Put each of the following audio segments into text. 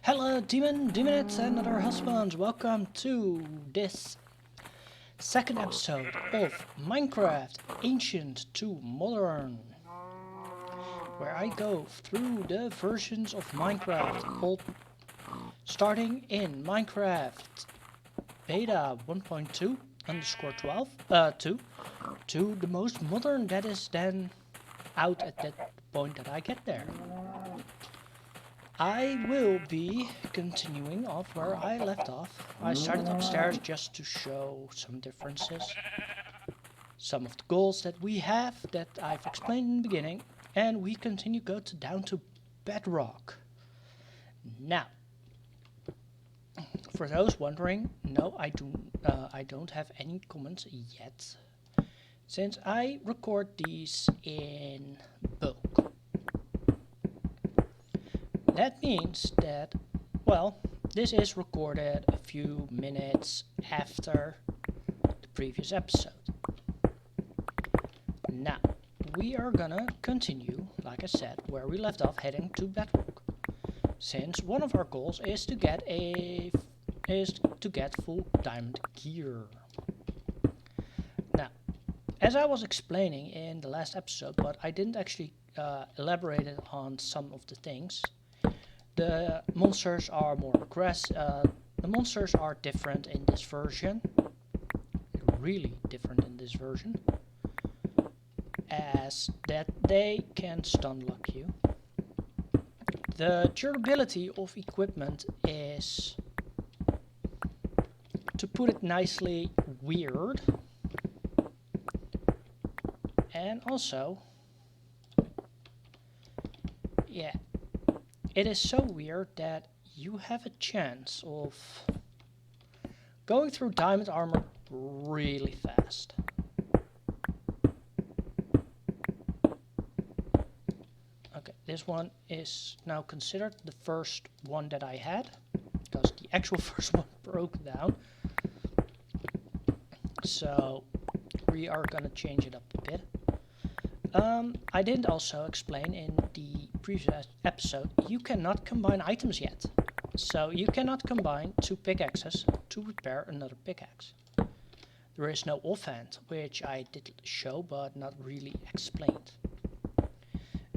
Hello, demonettes, and other husbands. Welcome to this second episode of Minecraft Ancient to Modern, where I go through the versions of Minecraft, starting in Minecraft Beta 1.2 underscore 2 to the most modern that is then out at that point that I get there. I will be continuing off where I left off. I started upstairs just to show some differences, some of the goals that we have that I've explained in the beginning, and we continue down to bedrock. Now, for those wondering, no, I don't have any comments yet, since I record these in bulk. That means that, well, this is recorded a few minutes after the previous episode. Now, we are gonna continue, like I said, where we left off, heading to bedrock, since one of our goals is to get full diamond gear. Now, as I was explaining in the last episode, but I didn't actually elaborate on some of the things. The monsters are more aggressive. The monsters are different in this version. Really different in this version. As that they can stun lock you. The durability of equipment is, to put it nicely, weird. And also, yeah. It is so weird that you have a chance of going through diamond armor really fast. Okay, this one is now considered the first one that I had, because the actual first one broke down. So we are gonna change it up a bit. I didn't also explain in the previous episode, you cannot combine items yet. So you cannot combine two pickaxes to repair another pickaxe. There is no offhand, which I did show but not really explained.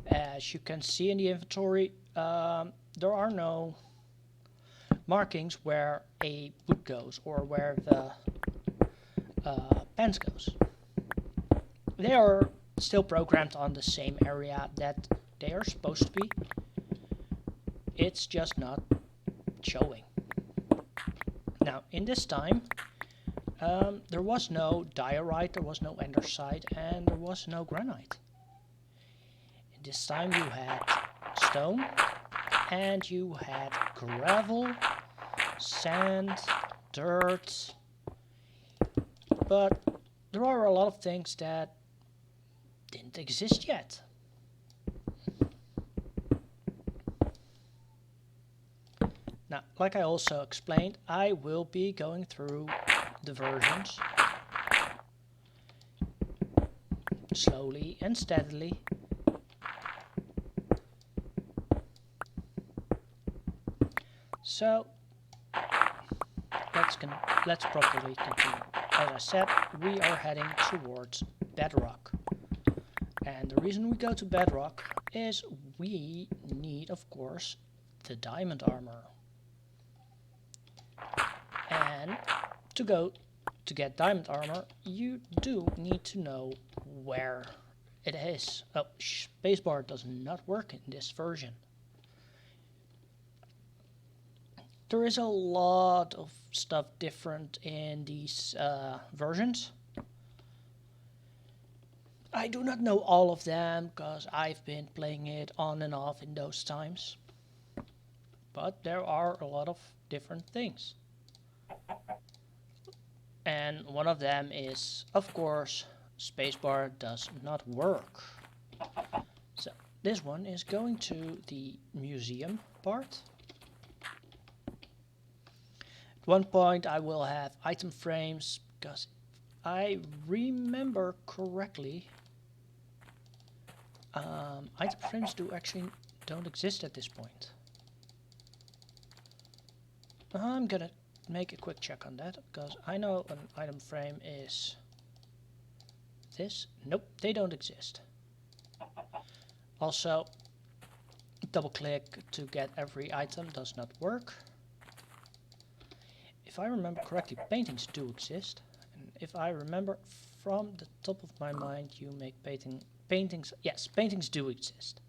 As you can see in the inventory, there are no markings where a boot goes or where the pants goes. They are still programmed on the same area that they are supposed to be. It's just not showing. Now, in this time, there was no diorite, there was no andesite, and there was no granite. In this time you had stone, and you had gravel, sand, dirt, but there are a lot of things that didn't exist yet. Now, like I also explained, I will be going through the versions slowly and steadily. So let's properly continue. As I said, we are heading towards bedrock. And the reason we go to bedrock is we need, of course, the diamond armor. And to get diamond armor, you do need to know where it is. Oh, spacebar does not work in this version. There is a lot of stuff different in these versions. I do not know all of them, because I've been playing it on and off in those times. But there are a lot of different things. And one of them is, of course, spacebar does not work. So this one is going to the museum part. At one point I will have item frames, because I remember correctly, item frames actually don't exist at this point. I'm gonna make a quick check on that, because I know an item frame is this. Nope, they don't exist. Also, double click to get every item does not work. If I remember correctly, paintings do exist. And if I remember from the top of my mind, you make paintings. Yes, paintings do exist.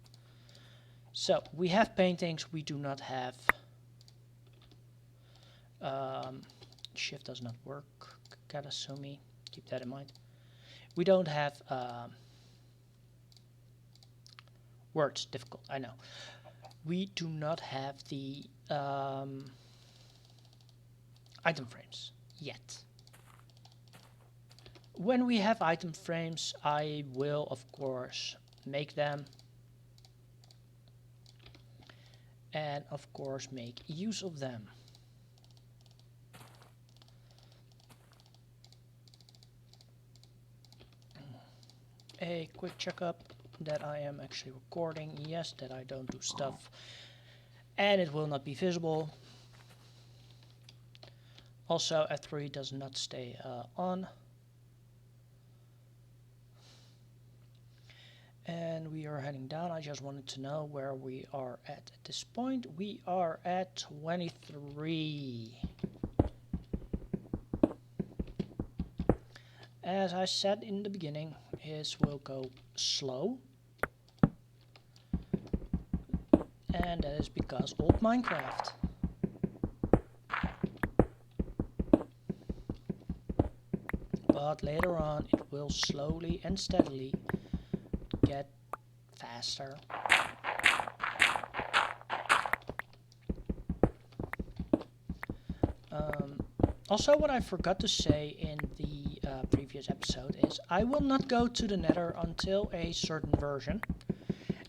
So we have paintings, we do not have... shift does not work, Karasumi, keep that in mind. We don't have words, difficult, I know. We do not have the item frames yet. When we have item frames, I will of course make them, and of course make use of them. A quick checkup that I am actually recording, yes, that I don't do stuff and it will not be visible. Also, F3 does not stay on. And we are heading down. I just wanted to know where we are at this point. We are at 23. As I said in the beginning, this will go slow. And that is because old Minecraft. But later on it will slowly and steadily get faster. Also, what I forgot to say in the previous episode is I will not go to the Nether until a certain version,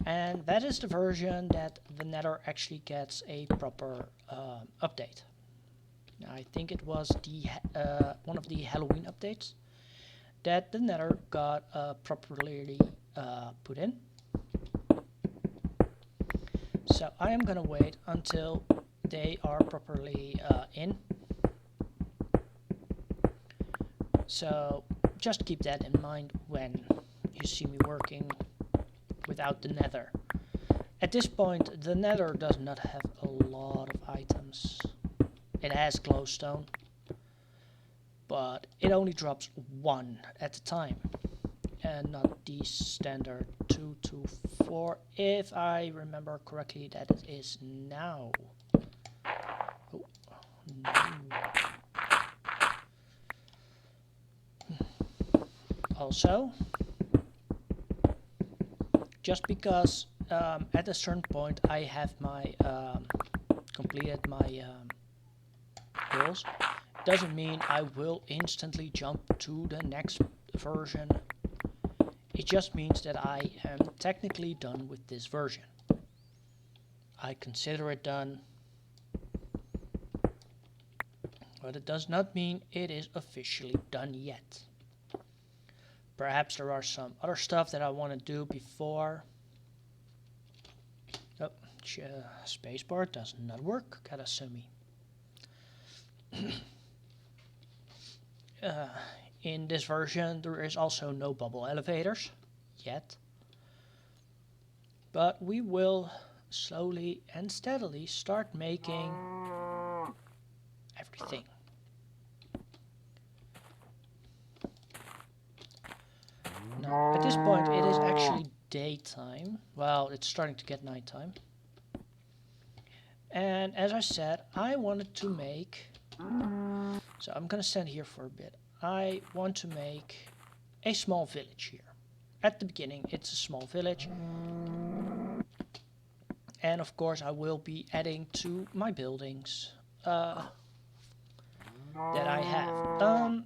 and that is the version that the Nether actually gets a proper update. I think it was the one of the Halloween updates that the Nether got properly put in. So I am gonna wait until they are properly in. So just keep that in mind when you see me working without the Nether. At this point, the Nether does not have a lot of items. It has glowstone, but it only drops one at a time, and not the standard 2 to 4, if I remember correctly, that it is now. Oh, no. Also, just because at a certain point I have my completed my goals, doesn't mean I will instantly jump to the next version. It just means that I am technically done with this version. I consider it done, but it does not mean it is officially done yet. Perhaps there are some other stuff that I want to do before. Oh, spacebar does not work, Karasumi. In this version there is also no bubble elevators yet, but we will slowly and steadily start making everything. Now, at this point it is actually daytime. Well, it's starting to get nighttime. And as I said, I wanted to make... So I'm gonna stand here for a bit. I want to make a small village here. At the beginning, it's a small village. And of course, I will be adding to my buildings that I have.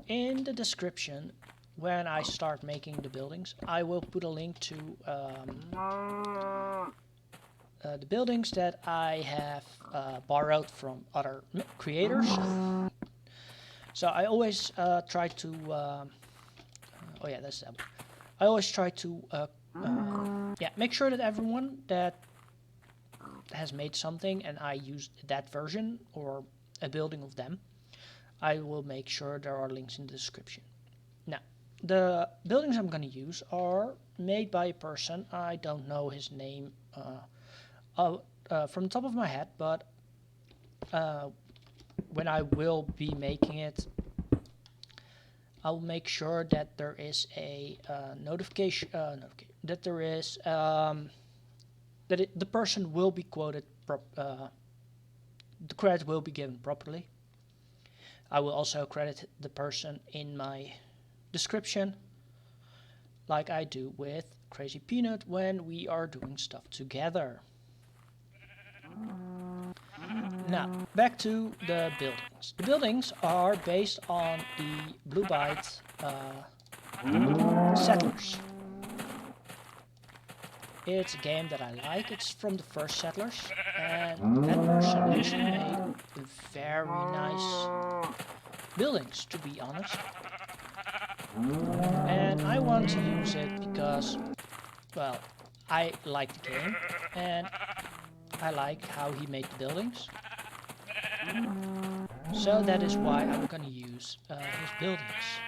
In the description, when I start making the buildings, I will put a link to the buildings that I have borrowed from other creators. So I always try to... oh yeah, that's that. I always try to yeah, make sure that everyone that has made something and I used that version or a building of them, I will make sure there are links in the description. Now, the buildings I'm going to use are made by a person. I don't know his name from the top of my head, but when I will be making it, I'll make sure that there is a notification, that there is the person will be quoted, the credit will be given properly. I will also credit the person in my description, like I do with Crazy Peanut when we are doing stuff together. Now, back to the buildings. The buildings are based on the Blue Byte Settlers. It's a game that I like. It's from the first Settlers, and that person actually made very nice buildings, to be honest. And I want to use it because, well, I like the game and I like how he made the buildings. So that is why I'm gonna use his buildings.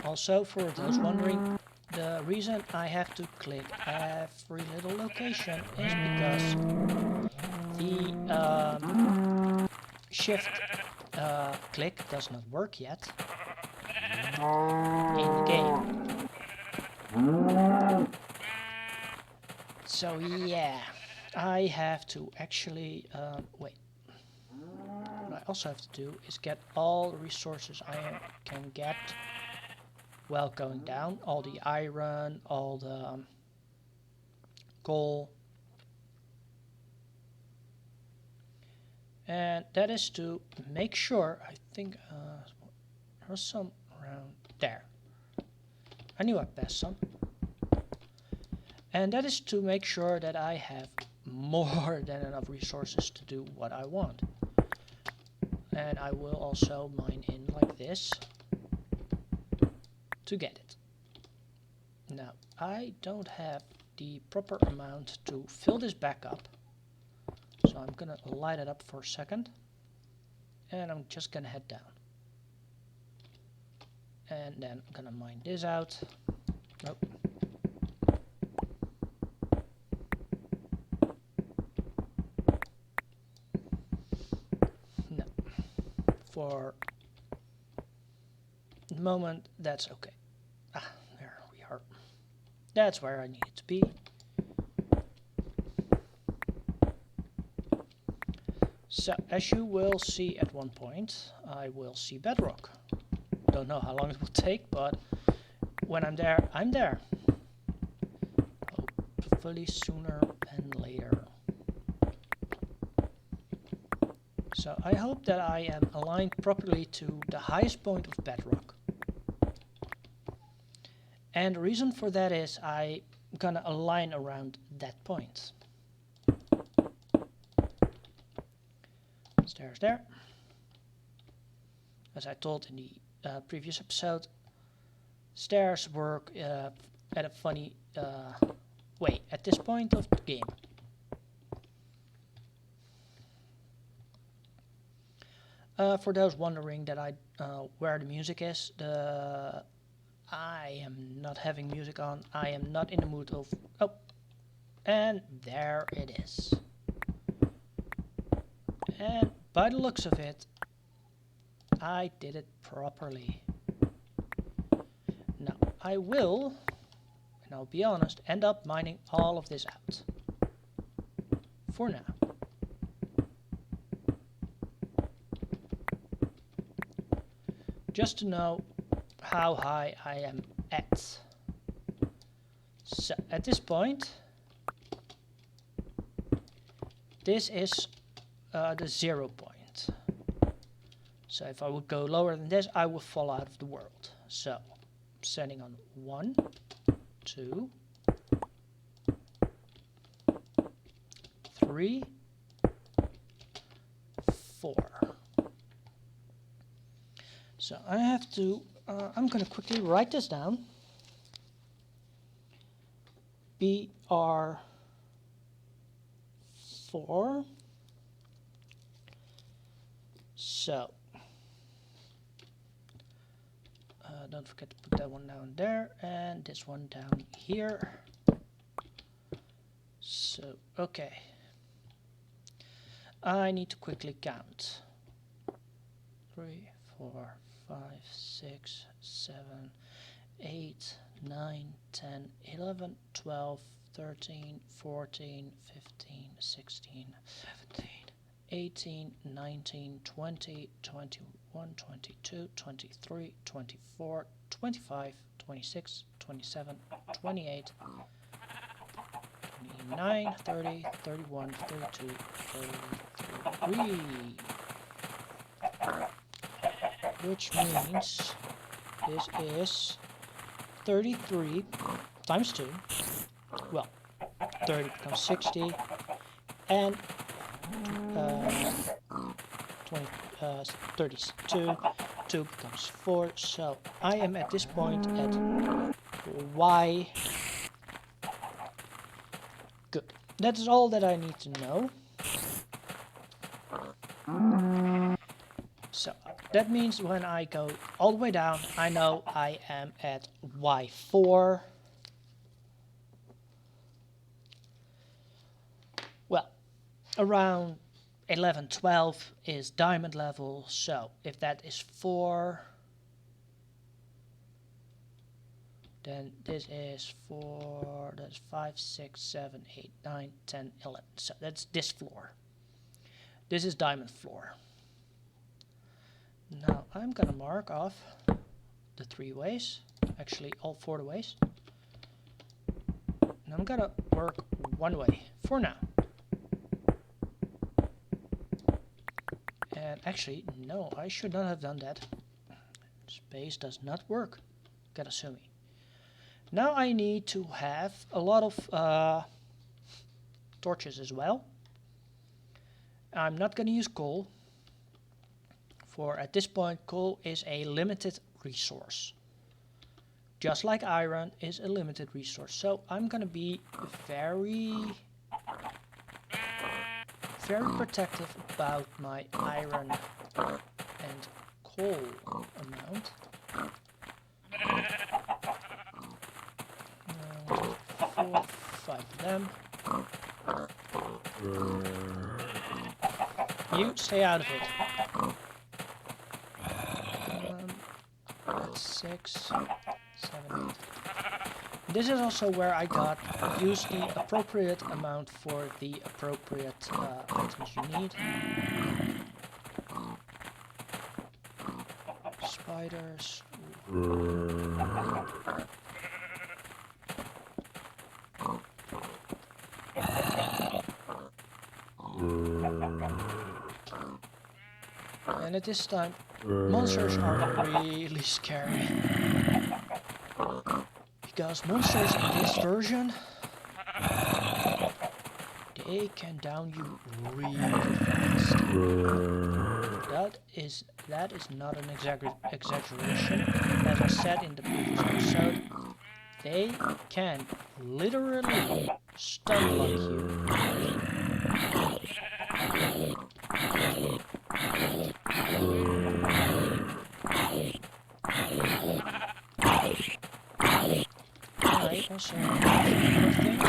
Also, for those wondering, the reason I have to click every little location is because the shift click does not work yet in the game. So yeah, I have to actually wait. What I also have to do is get all the resources I can get while going down. All the iron, all the coal. And that is to make sure, I think there's some around there. I knew I passed some. And that is to make sure that I have more than enough resources to do what I want. And I will also mine in like this to get it. Now, I don't have the proper amount to fill this back up. So I'm gonna light it up for a second. And I'm just gonna head down. And then I'm gonna mine this out. Nope. No. For the moment, that's okay. Ah, there we are. That's where I need it to be. So, as you will see at one point, I will see bedrock. Don't know how long it will take, but when I'm there, I'm there. Hopefully sooner than later. So I hope that I am aligned properly to the highest point of bedrock. And the reason for that is I'm gonna align around that point. Stairs there. As I told in the previous episode, stairs work at a funny way at this point of the game. For those wondering that where the music is, I am not having music on. I am not in the mood of... Oh, and there it is. And by the looks of it, I did it properly. Now, I will, and I'll be honest, end up mining all of this out. For now. Just to know how high I am at. So, at this point, this is the 0 point. So if I would go lower than this, I would fall out of the world. So, setting on 1, 2, 3, 4. So I have to, I'm going to quickly write this down. BR4. So don't forget to put that one down there and this one down here. So okay, I need to quickly count. 3, 4, 5, 6, 7, 8, 9, 10, 11, 12, 13, 14, 15, 16, 17, 18, 19, 20, 21, 22, 23, 24, 25, 26, 27, 28, 29, 30, 31, 32, 33. Which means this is 33 times 2. Well, 30 becomes 60, and 32. 2 becomes 4. So I am at this point at Y. Good. That is all that I need to know. So that means when I go all the way down, I know I am at Y4. Well, around 11, 12 is diamond level, so if that is 4, then this is 4, that's 5, 6, 7, 8, 9, 10, 11. So that's this floor. This is diamond floor. Now I'm gonna mark off the 3 ways, actually all 4 ways. And I'm gonna work 1 way for now. And actually, no, I should not have done that. Space does not work, gotta sue me. Now I need to have a lot of torches as well. I'm not gonna use coal, for at this point coal is a limited resource. Just like iron is a limited resource. So I'm gonna be very protective about my iron and coal amount. 4, 5 of them. You stay out of it. That's 6, 7, 8. This is also where I use the appropriate amount for the appropriate items you need. Spiders. And at this time, monsters are really scary. Because monsters in this version, they can down you really fast. That is not an exaggeration. As I said in the previous episode, they can literally stun like you. I also have things.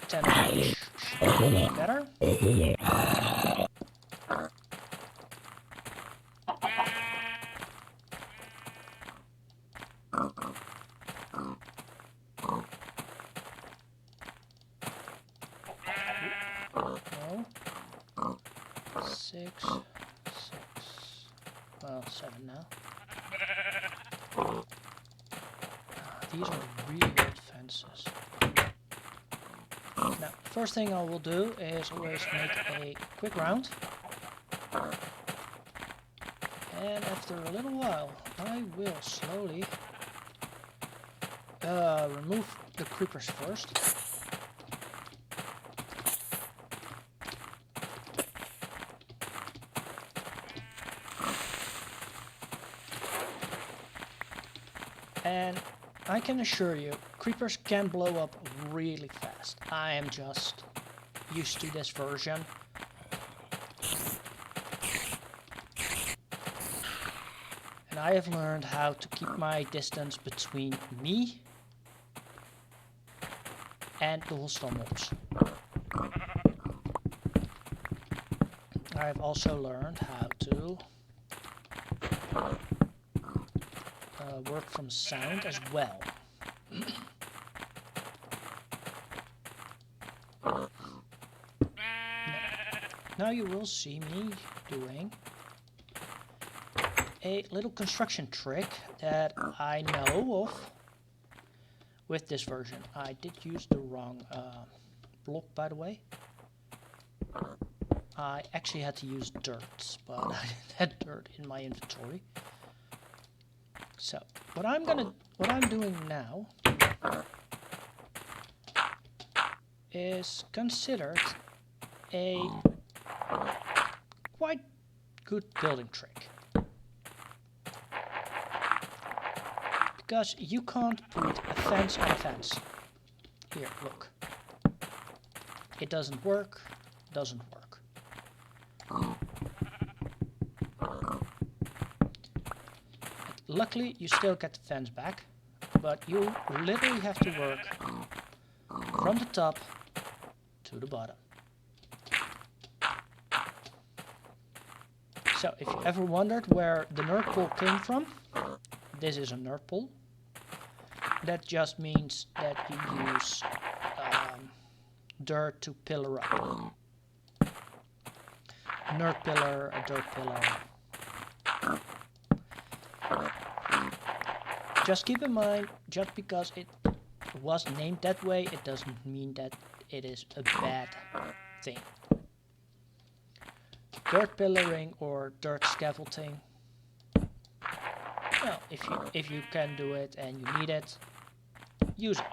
10 should be better. No. 6, 6. Well, 7 now. These are really old fences. Now, first thing I will do is always make a quick round. And after a little while, I will slowly remove the creepers first. And I can assure you, creepers can blow up really fast. I am just used to this version. And I have learned how to keep my distance between me and the hostile mobs. I have also learned how to work from sound as well. Now you will see me doing a little construction trick that I know of with this version. I did use the wrong block, by the way. I actually had to use dirt, but I didn't have dirt in my inventory. So what I'm doing now is considered a quite good building trick. Because you can't put a fence on a fence. Here, look. It doesn't work, doesn't work. Luckily, you still get the fence back, but you literally have to work from the top to the bottom. So, if you ever wondered where the nerd pole came from, this is a nerd pole. That just means that you use dirt to pillar up. Nerd pillar, a dirt pillar. Just keep in mind, just because it was named that way, it doesn't mean that it is a bad thing. Dirt pillaring or dirt scaffolding. Well, if you can do it and you need it, use it.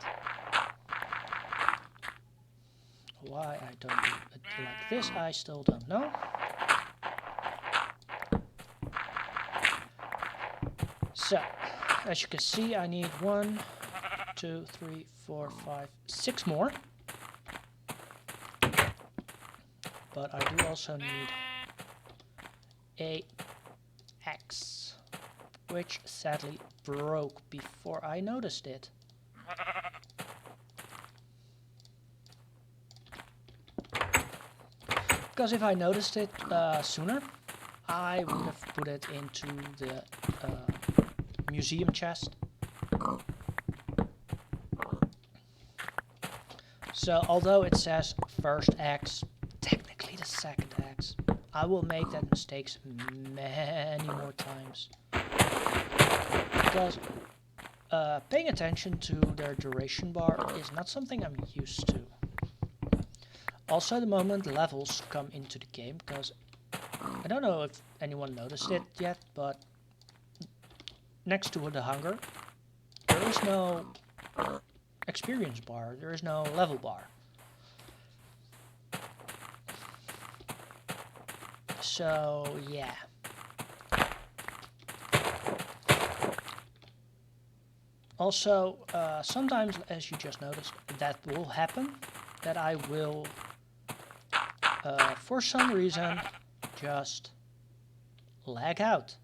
Why I don't do it like this, I still don't know. So, as you can see, I need 1, 2, 3, 4, 5, 6 more. But I do also need a axe, which sadly broke before I noticed it. Because if I noticed it sooner, I would have put it into the museum chest. So although it says first axe, technically the second axe. I will make that mistakes many more times. Because paying attention to their duration bar is not something I'm used to. Also, the moment levels come into the game, because I don't know if anyone noticed it yet, but next to the hunger, there is no experience bar, there is no level bar. So, yeah. Also, sometimes, as you just noticed, that will happen, that I will, for some reason, just lag out.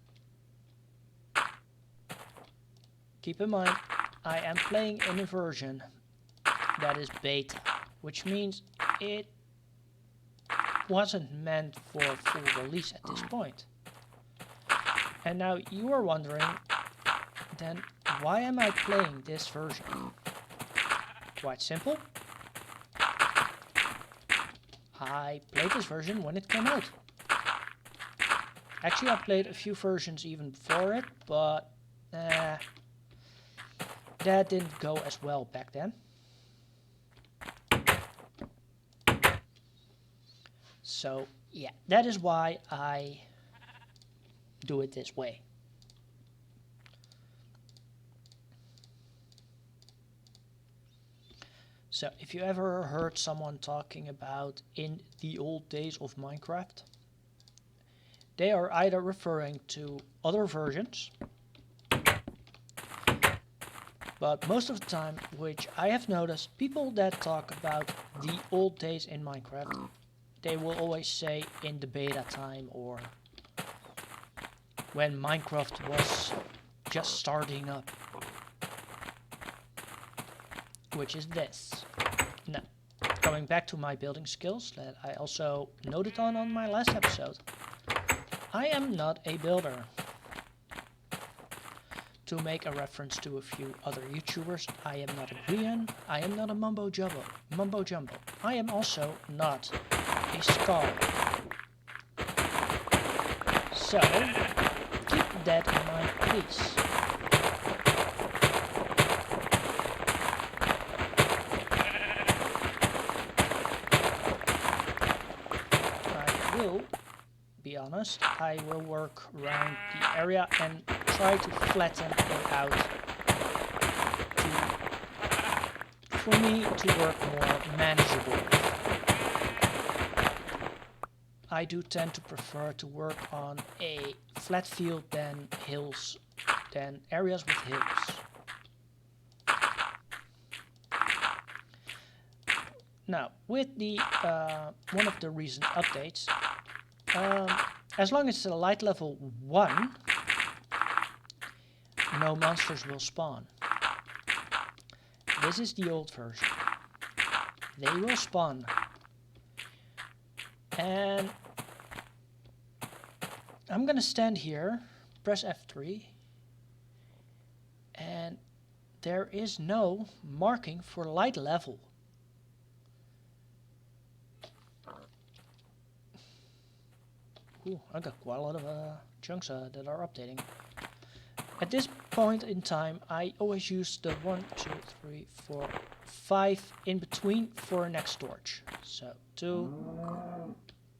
Keep in mind, I am playing in a version that is beta, which means it wasn't meant for full release at this point. And now you are wondering, then why am I playing this version? Quite simple. I played this version when it came out. Actually, I played a few versions even before it, but that didn't go as well back then. So, yeah, that is why I do it this way. So, if you ever heard someone talking about in the old days of Minecraft, they are either referring to other versions But most of the time, which I have noticed, people that talk about the old days in Minecraft, they will always say in the beta time or when Minecraft was just starting up. Which is this. Now, going back to my building skills that I also noted on my last episode. I am not a builder. To make a reference to a few other YouTubers, I am not a Grian, I am not a mumbo jumbo. I am also not a scholar. So, keep that in mind, please. I will be honest, I will work around the area and try to flatten it out for me to work more manageable. I do tend to prefer to work on a flat field than areas with hills. Now, with the one of the recent updates, as long as it's a light level 1, no monsters will spawn. This is the old version. They will spawn. And I'm gonna stand here, press F3, and there is no marking for light level. Ooh, I got quite a lot of chunks that are updating. At this point in time, I always use the 1, 2, 3, 4, 5 in between for next storage. So 2,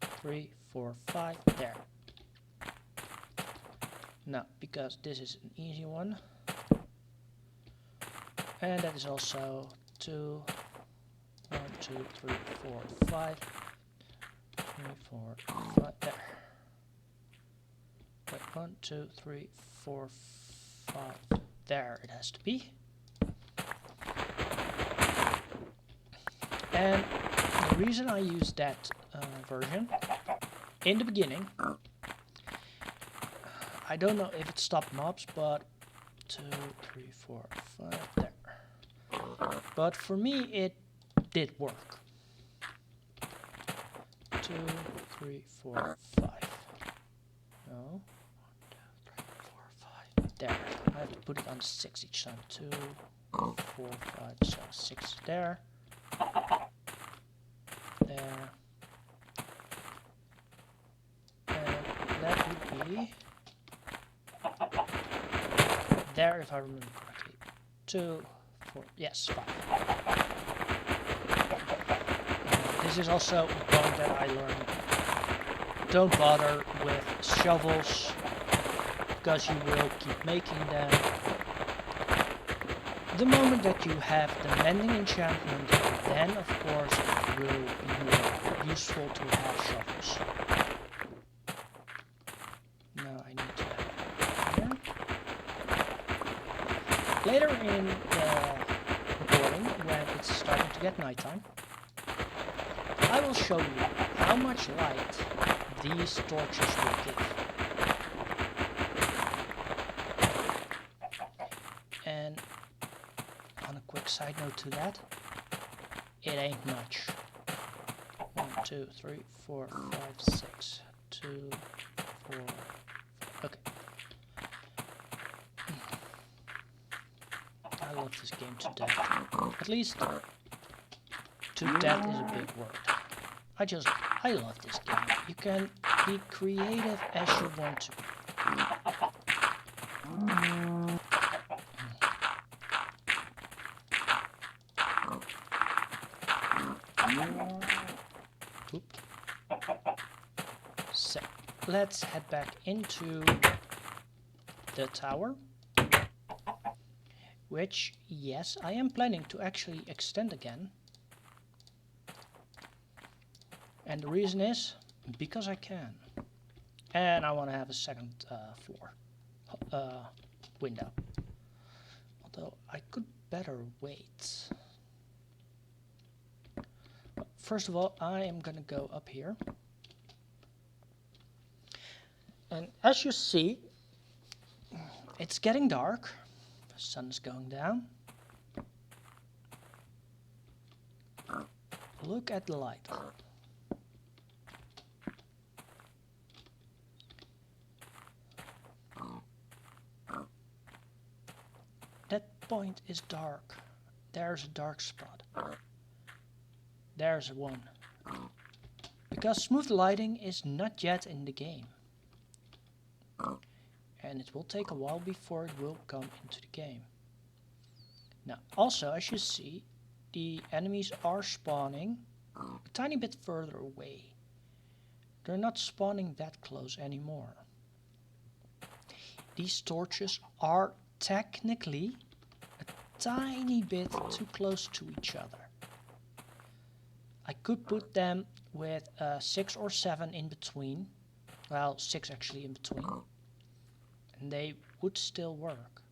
3, 4, 5, there. Now, because this is an easy one, and that is also 2, 1, 2, 3, 4, 5, 3, 4, 5, there. Wait, 1, 2, 3, 4, 5. There it has to be. And the reason I use that version in the beginning, I don't know if it stopped mobs, but 2, 3, 4, 5, there. But for me, it did work. 2, 3, 4, 5. No. 1, 2, 3, 4, 5. There. I have to put it on 6 each time. 2, 4, 5, so 6 there. There. And that would be there if I remember correctly. 2, 4, yes, 5. This is also a point that I learned. Don't bother with shovels, because you will keep making them. The moment that you have the mending enchantment, then of course it will be more useful to have shovels. Now I need to have it here. Later in the recording, when it's starting to get nighttime, I will show you how much light these torches will give. And on a quick side note to that, it ain't much. 1, 2, 3, 4, 5, 6. 2, 4, 5. Okay. I love this game to death. At least to death is a big word. I love this game. You can be creative as you want to. Oop. So, let's head back into the tower. Which, yes, I am planning to actually extend again. And the reason is because I can. And I want to have a second floor window. What Though I could better wait. First of all, I am gonna go up here. And as you see, it's getting dark. The sun is going down. Look at the light. That point is dark. There's a dark spot. There's one. Because smooth lighting is not yet in the game. And it will take a while before it will come into the game. Now, also, as you see, the enemies are spawning a tiny bit further away. They're not spawning that close anymore. These torches are technically a tiny bit too close to each other. I could put them with 6 or 7 in between. Well, 6 actually in between. And they would still work.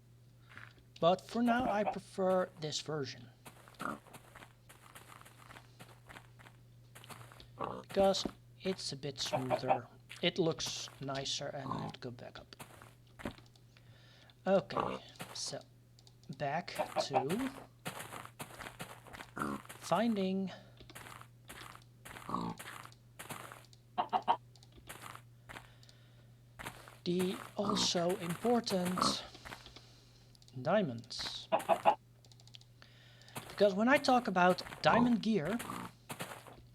But for now I prefer this version. Because it's a bit smoother. It looks nicer, and I have to go back up. Okay, so back to finding the also important diamonds. Because when I talk about diamond gear,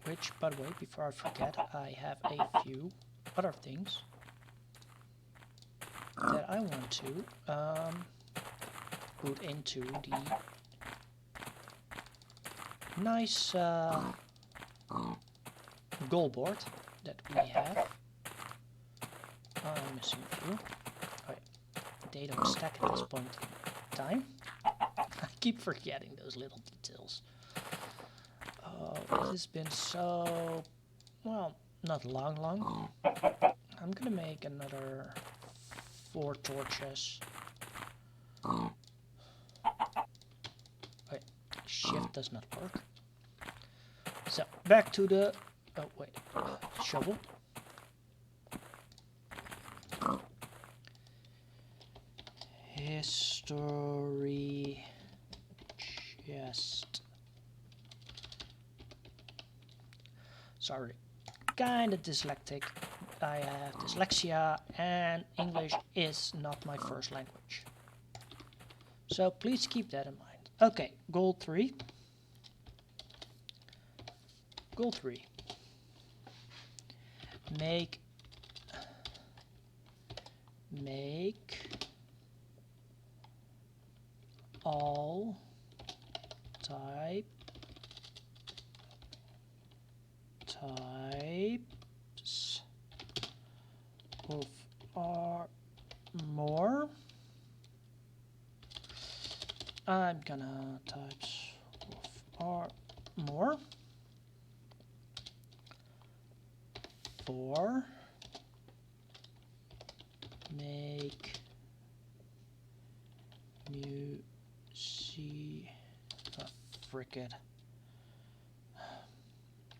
which, by the way, before I forget, I have a few other things that I want to put into the nice goal board that we have. I'm missing a few. Oh, yeah. They don't stack at this point in time. I keep forgetting those little details. Oh, it has been so, well, not long. I'm gonna make another 4 torches. Wait, shift does not work. So, back to the, oh wait, shovel. History chest. Sorry, kinda dyslexic. I have dyslexia and English is not my first language. So please keep that in mind. Okay, goal 3. Goal 3. Make all types of armor. I'm gonna types of armor for make frickin'.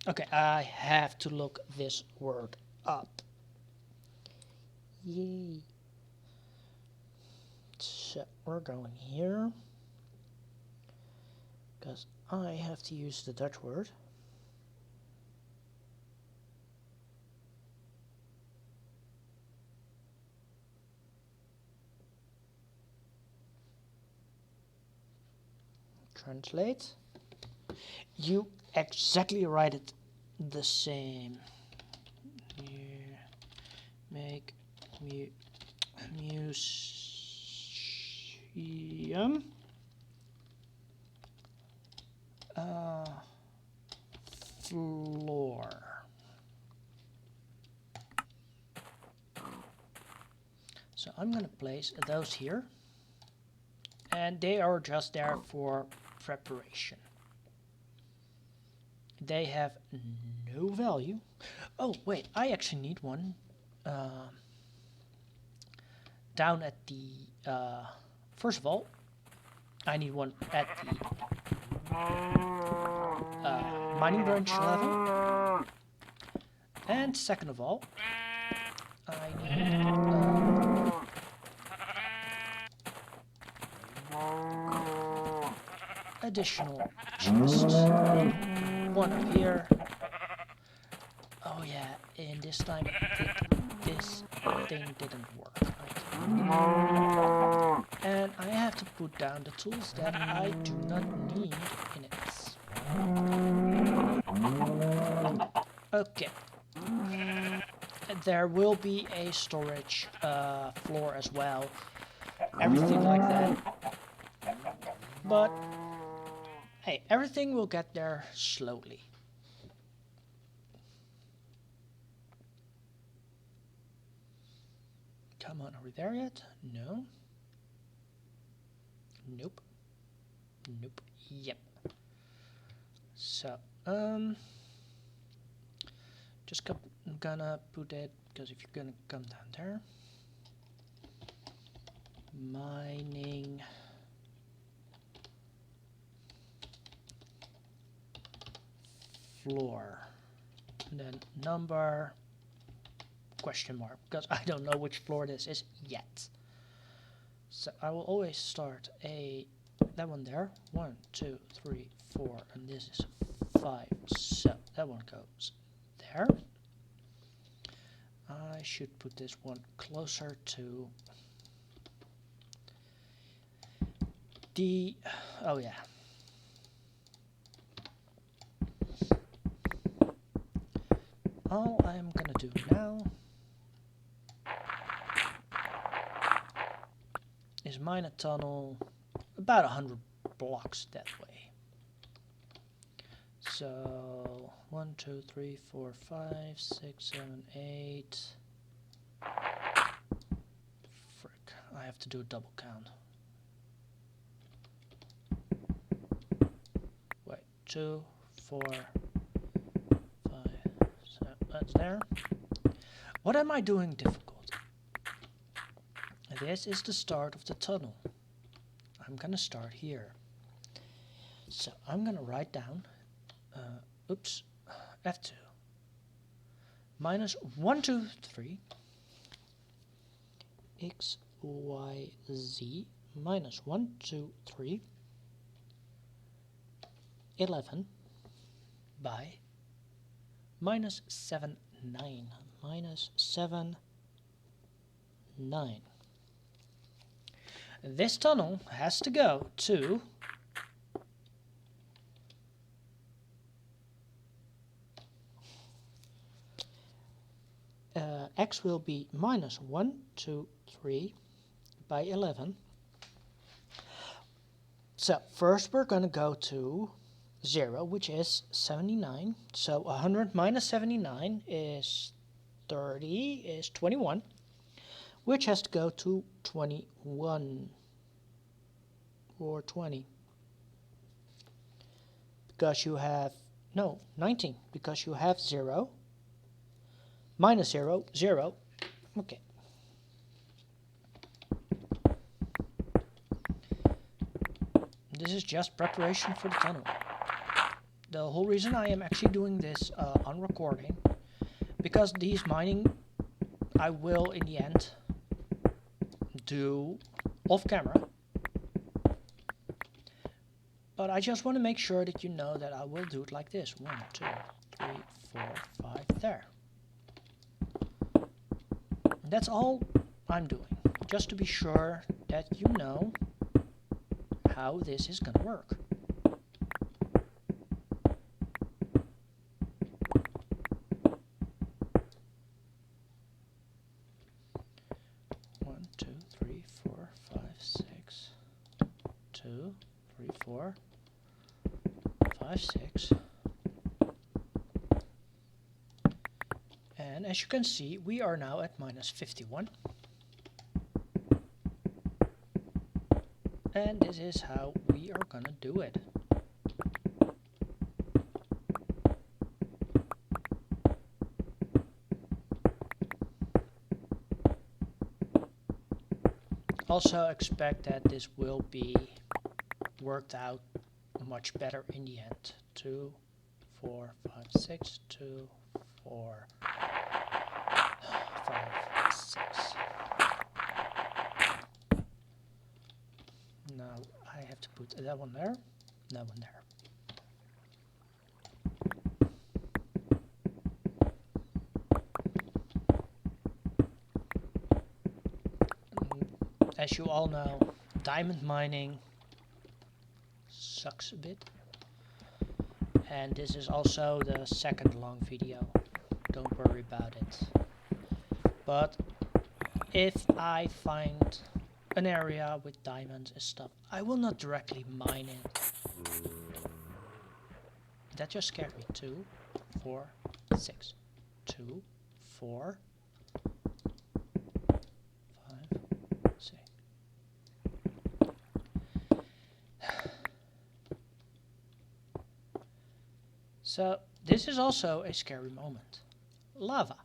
Okay, I have to look this word up. Yay. So we're going here. Because I have to use the Dutch word. Translate. You exactly write it the same. Make museum floor. So I'm going to place those here. And they are just there for preparation. They have no value. Oh, wait, I actually need one down at the... first of all, I need one at the mining branch level. And second of all, I need additional chest. One up here. Oh yeah, and this time this thing didn't work. And I have to put down the tools that I do not need in it. Okay. There will be a storage floor as well. Everything like that. But hey, everything will get there slowly. Come on, are we there yet? No. Nope. Nope. Yep. So, just gonna put it, because if you're gonna come down there, mining floor, and then number question mark, because I don't know which floor this is yet. So I will always start that one there, 1, 2, 3, 4, and this is 5, so that one goes there. I should put this one closer to the, oh yeah. All I'm gonna do now is mine a tunnel about 100 blocks that way. So 1, 2, 3, 4, 5, 6, 7, 8. Frick, I have to do a double count. Wait, 2, 4, 5, 7, that's there. What am I doing difficult? This is the start of the tunnel. I'm gonna start here. So I'm gonna write down, oops, F2, minus 1, 2, 3, X, Y, Z, minus 1, 2, 3, 11, by minus 7, 9, minus 7, 9. This tunnel has to go to X will be minus 1, 2, 3 by 11. So first we're going to go to 0, which is 79. So 100 minus 79 is 30, is 21, which has to go to 21 or 20. Because you have, no, 19, because you have 0. Minus 0, 0. Okay. This is just preparation for the tunnel. The whole reason I am actually doing this on recording, because these mining I will in the end do off camera. But I just want to make sure that you know that I will do it like this. 1, 2, 3, 4, 5, there. That's all I'm doing, just to be sure that you know how this is going to work. One, 2, 3, 4, 5, 6, 2, 3, 4, 5, 6. And as you can see, we are now at minus 51. And this is how we are gonna do it. Also expect that this will be worked out much better in the end. 2, 4, 5, 6, 2, 4, 5, 6. Now I have to put that one there, that one there. As you all know, diamond mining sucks a bit. And this is also the second long video. Don't worry about it. But if I find an area with diamonds and stuff, I will not directly mine it. That just scared me. 2, 4, 6. 2, 4, 5, 6. So this is also a scary moment. Lava.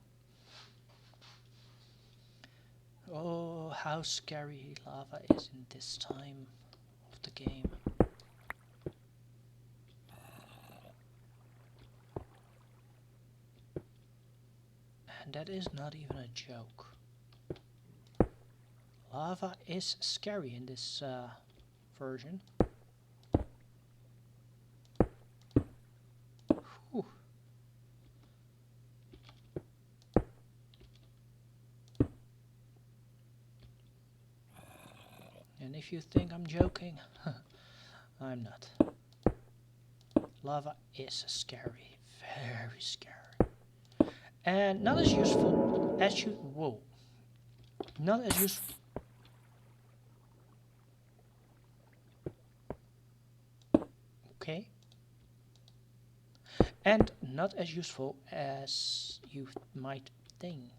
Oh, how scary lava is in this time of the game. And that is not even a joke. Lava is scary in this version. Whew. And if you think I'm joking, I'm not. Lava is scary, very scary. And not as useful as you... Whoa. Not as useful... Okay. And not as useful as you might think.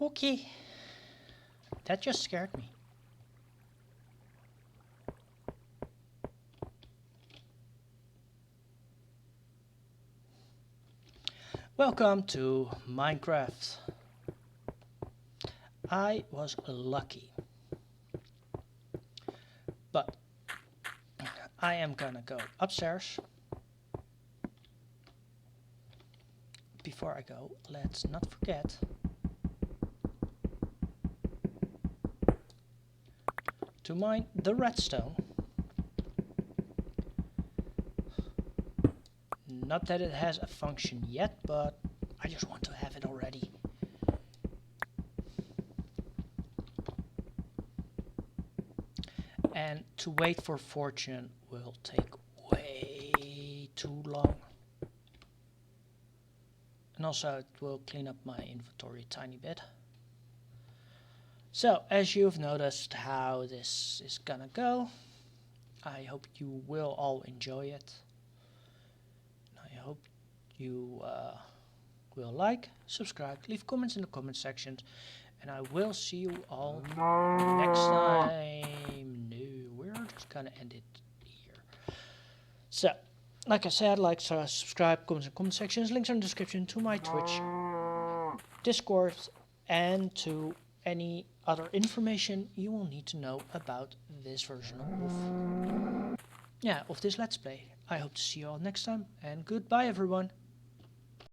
Okay, that just scared me. Welcome to Minecraft. I was lucky, but I am gonna go upstairs. Before I go, let's not forget to mine the redstone. Not that it has a function yet, but I just want to have it already. And to wait for fortune will take way too long. And also it will clean up my inventory a tiny bit. So, as you've noticed how this is gonna go, I hope you will all enjoy it. I hope you will like, subscribe, leave comments in the comment section, and I will see you all next time. No, we're just gonna end it here. So, like I said, like, subscribe, comments in the comment sections, links in the description to my Twitch, Discord, and to any other information you will need to know about this version of this Let's Play. I hope to see you all next time, and goodbye everyone.